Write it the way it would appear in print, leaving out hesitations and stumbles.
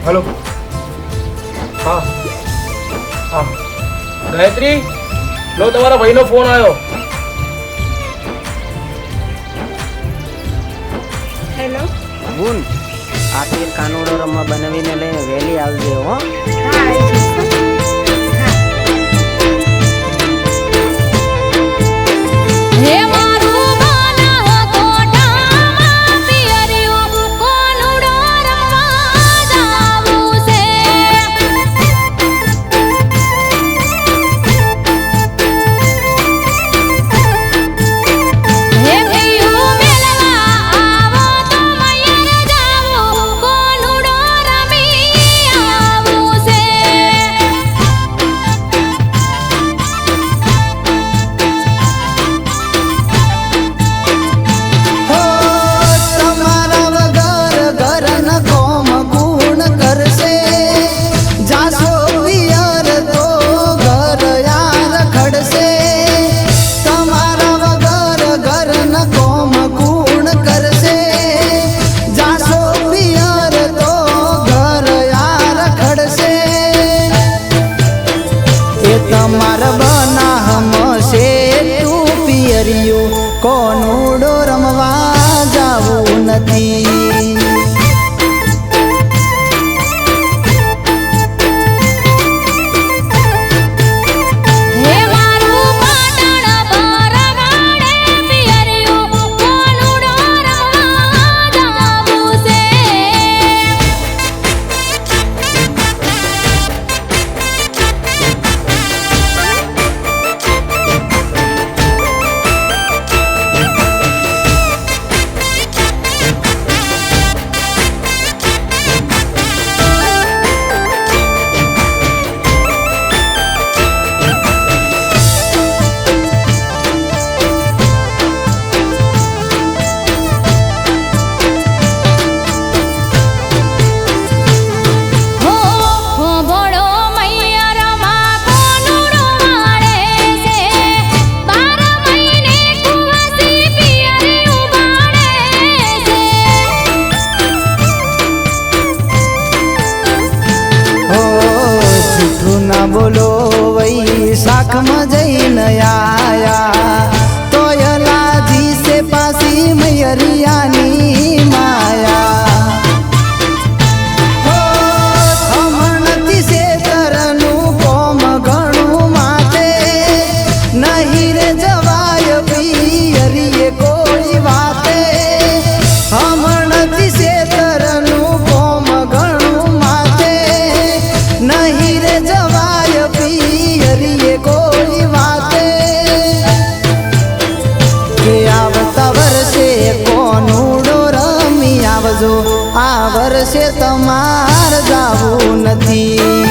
Hello हाँ हाँ गायत्री लो તમારા ભાઈનો ફોન આવ્યો. હેલો બુન આ પીર કાનુડો રમવા બનાવીને લઈને વહેલી આવજે હો. હા આવી જઈશ. હે મારું બાના કોટામાં પિયરિયો કોનુડો રમવા જાવું છે. હે ભૈયું મેલવા આવો તો મયર જાવું કોનુડો રમી આવું છે. હો તમારા વગર ઘર ન કોમ ગુણ કરશે જાસો પિયર તો ઘર યાર ખડશે તમારા વગર ઘર ન કોમ ગુણ કરશે જાસો પિયર તો ઘર યાર ખડશે એ તમાર બના હમશે તું પિયરિયો કોનુડો રમવા જાવું નથી. હે મારું પાટણ પરવાડે પિયરિયો કોનુડો રમવા જાવું છે. હો હો ભોળો મૈયરમાં કોનુડો વાળે છે. 12 મહિને કુંવાસી પિયરિયું વાળે છે. હો જૂઠું ના બોલો વઈ શાખમાં જઈને આયા તોય લાજી સે પાસી મૈયરિયાની માયા હો હમણથી શેતરનું કોમ ઘણું માથે નહીં રે જવાય પિયરીએ કોઈ વાતે હમણથી શેતરનું કોમ ઘણું માથે નહીં રે જવાય પિયરીએ કોઈ વાતે કે આવતા વર્ષે કોનુડો રમી આવજો આ વર્ષે તમાર જાવું નથી.